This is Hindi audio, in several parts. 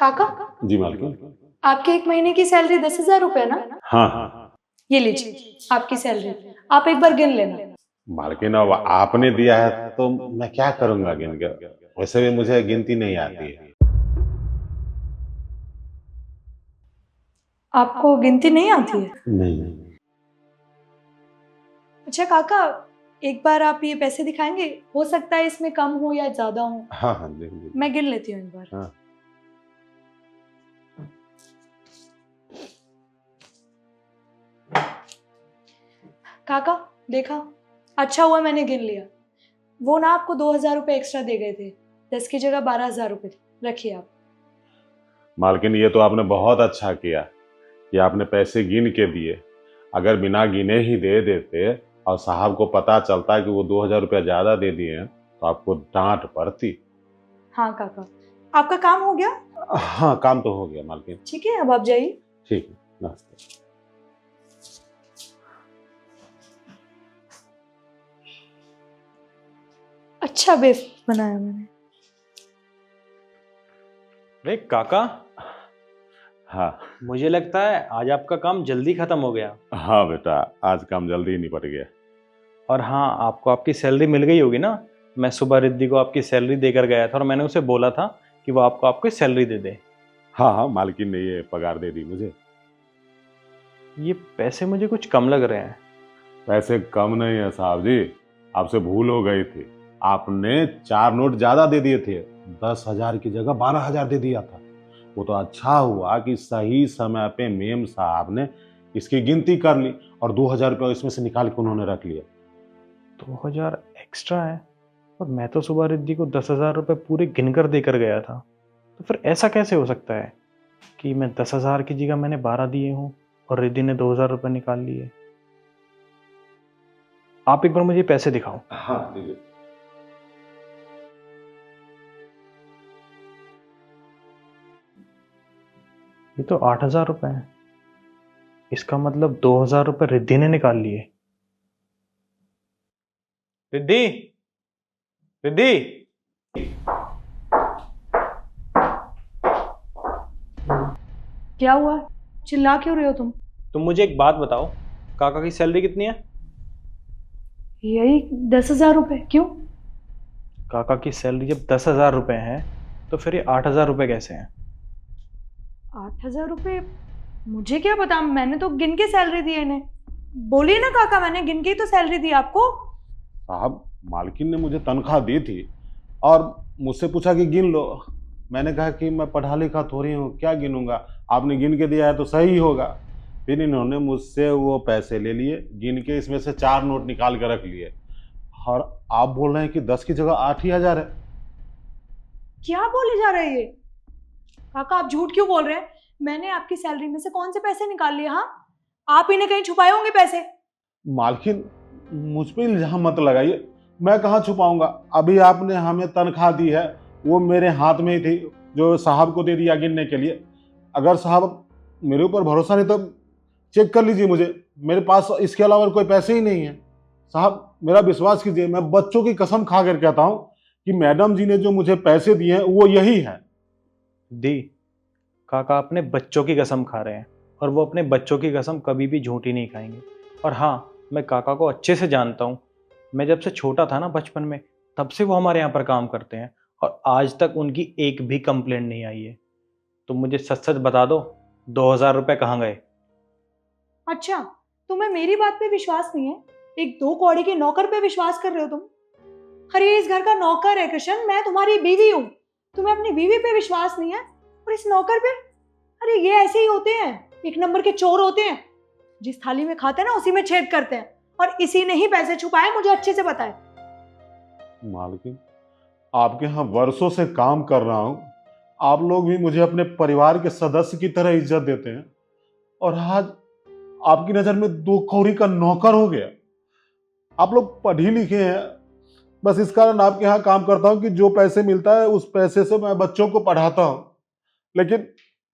काका, जी मालकिन। आपकी एक महीने की सैलरी 10,000 रुपए ना? हाँ हाँ ये लीजिए आपकी सैलरी, आप एक बार गिन लेना। मालकिन, अब आपने दिया है तो मैं क्या करूंगा गिन के। वैसे भी मुझे गिनती नहीं आती है। आपको गिनती नहीं आती है? नहीं। अच्छा काका, एक बार आप ये पैसे दिखाएंगे? हो सकता है इसमें कम हो या ज्यादा हो। हाँ हाँ जी जी। मैं गिन लेती हूँ एक बार। हाँ काका देखा, अच्छा हुआ मैंने गिन लिया। वो ना आपको 2,000 रुपए एक्स्ट्रा दे गए थे, 10 की जगह 12,000 रुपए थे। रखिए आप। मालकिन, ये तो आपने बहुत अच्छा किया कि आपने पैसे गिन के दिए। अगर बिना गिने ही दे देते और साहब को पता चलता कि वो 2,000 रुपया ज्यादा दे दिए हैं तो आपको डांट पड़ती। हाँ काका, आपका काम हो गया? हाँ, काम तो हो गया मालकिन। ठीक है, अब आप जाइए। ठीक है, नमस्ते। अच्छा बेफ बनाया मैंने। अरे काका, हाँ मुझे लगता है आज आपका काम जल्दी खत्म हो गया। हाँ बेटा, आज काम जल्दी निपट गया। और हाँ, आपको आपकी सैलरी मिल गई होगी ना। मैं सुबह रिद्धि को आपकी सैलरी देकर गया था और मैंने उसे बोला था कि वो आपको आपकी सैलरी दे दे। हाँ हाँ, मालकिन ने ये पगार दे दी मुझे। ये पैसे मुझे कुछ कम लग रहे हैं। पैसे कम नहीं है साहब जी, आपसे भूल हो गई थी। आपने 4 नोट ज्यादा दे दिए थे, 10,000 की जगह 12,000 दे दिया था। वो तो अच्छा हुआ कि सही समय पे मेम साहब ने इसकी गिनती कर ली और 2,000 रुपये इसमें से निकाल के उन्होंने रख लिया। 2,000 एक्स्ट्रा है और मैं तो सुबह रिद्धि को 10,000 रुपये पूरे गिनकर देकर गया था। तो फिर ऐसा कैसे हो सकता है कि मैं 10,000 की जगह मैंने 12 दिए हूँ और रिद्धि ने 2,000 रुपये निकाल लिए। आप एक बार मुझे पैसे दिखाओ। हाँ ठीक है। ये तो 8,000 रुपये हैं। इसका मतलब 2,000 रुपये रिद्धि ने निकाल लिए। रिद्धि, रिद्धि, क्या हुआ? चिल्ला क्यों रहे हो तुम? तुम मुझे एक बात बताओ, काका की सैलरी कितनी है? यही 10,000 रुपए। क्यों? काका की सैलरी जब 10,000 रुपये है तो फिर ये 8,000 रुपये कैसे हैं? 8,000 रुपए? मुझे क्या पता, मैंने तो गिन के सैलरी दी है इन्हें। बोलिए ना काका, मैंने गिन के ही तो सैलरी दी आपको। साहब, मालकिन ने मुझे तनख्वाह दी थी और मुझसे पूछा कि गिन लो। मैंने कहा कि मैं पढ़ा लिखा थोड़ी हूँ, क्या गिनूंगा, आपने गिन के दिया है तो सही होगा। फिर इन्होंने मुझसे वो पैसे ले लिए, गिन के इसमें से 4 नोट निकाल कर रख लिए और आप बोल रहे हैं कि 10 की जगह 8,000 है। क्या बोले जा रहे हैं ये? काका आप झूठ क्यों बोल रहे हैं? मैंने आपकी सैलरी में से कौन से पैसे निकाल लिए? हाँ, आप इन्हें कहीं छुपाए होंगे पैसे। मालकिन, मुझ पे इल्जाम मत लगाइए, मैं कहाँ छुपाऊंगा। अभी आपने हमें तनख्वाह दी है, वो मेरे हाथ में ही थी, जो साहब को दे दिया गिनने के लिए। अगर साहब मेरे ऊपर भरोसा नहीं तो चेक कर लीजिए मुझे, मेरे पास इसके अलावा कोई पैसे ही नहीं है। साहब मेरा विश्वास कीजिए, मैं बच्चों की कसम खा कर कहता हूँ कि मैडम जी ने जो मुझे पैसे दिए हैं वो यही है। दी, काका अपने बच्चों की कसम खा रहे हैं और वो अपने बच्चों की कसम कभी भी झूठी नहीं खाएंगे। और हाँ, मैं काका को अच्छे से जानता हूँ। मैं जब से छोटा था ना बचपन में, तब से वो हमारे यहाँ पर काम करते हैं और आज तक उनकी एक भी कंप्लेंट नहीं आई है। तो मुझे सच सच बता दो, 2,000 रुपये कहाँ गए? अच्छा, तुम्हें मेरी बात पे विश्वास नहीं है, एक 2 कौड़ी के नौकर पे विश्वास कर रहे हो तुम? अरे ये इस घर का नौकर है कृष्ण, मैं तुम्हारी बीवी हूँ। तुम्हें अपनी बीवी पे विश्वास नहीं है और इस नौकर पे? अरे ये ऐसे ही होते हैं, एक नंबर के चोर होते हैं। जिस थाली में खाते हैं ना उसी में छेद करते हैं, और इसी ने ही पैसे छुपाए, मुझे अच्छे से पता है। मालकिन, आपके यहाँ वर्षों से काम कर रहा हूँ, आप लोग भी मुझे अपने परिवार के सदस्य की तरह इज्जत देते हैं और आज आपकी नजर में 2 कौड़ी का नौकर हो गया। आप लोग पढ़ी लिखे हैं, बस इस कारण आपके यहाँ काम करता हूँ कि जो पैसे मिलता है उस पैसे से मैं बच्चों को पढ़ाता हूँ। लेकिन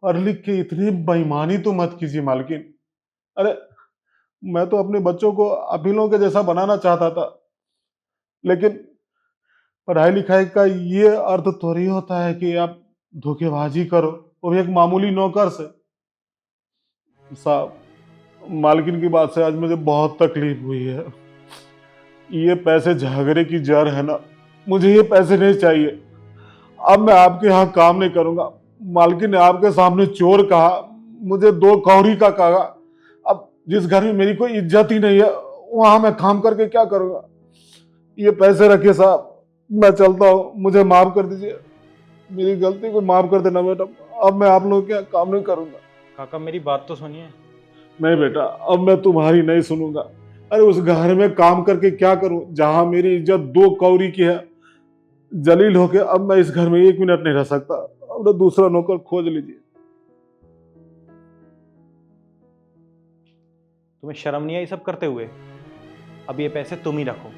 पढ़ लिख के इतनी बेईमानी तो मत कीजिए मालकिन। अरे मैं तो अपने बच्चों को आप ही लोगों के जैसा बनाना चाहता था, लेकिन पढ़ाई लिखाई का ये अर्थ थोड़ी होता है कि आप धोखेबाजी करो। वो भी एक मामूली नौकर से। साहब, मालकिन की बात से आज मुझे बहुत तकलीफ हुई है। ये पैसे झगड़े की जड़ है ना, मुझे ये पैसे नहीं चाहिए। अब मैं आपके यहाँ काम नहीं करूंगा। मालकिन ने आपके सामने चोर कहा, मुझे 2 कौड़ी का कहा। अब जिस घर में मेरी कोई इज्जत ही नहीं है, वहां मैं काम करके क्या करूंगा? ये पैसे रखिए साहब, मैं चलता हूँ, मुझे माफ कर दीजिए। मेरी गलती को माफ कर देना बेटा, अब मैं आप लोगों के यहाँ काम नहीं करूंगा। काका मेरी बात तो सुनिए। नहीं बेटा, अब मैं तुम्हारी नहीं सुनूंगा। अरे उस घर में काम करके क्या करूं जहां मेरी इज्जत 2 कौड़ी की है? जलील होके अब मैं इस घर में 1 मिनट नहीं रह सकता। अब ना दूसरा नौकर खोज लीजिए। तुम्हें शर्म नहीं आई सब करते हुए? अब ये पैसे तुम ही रखो।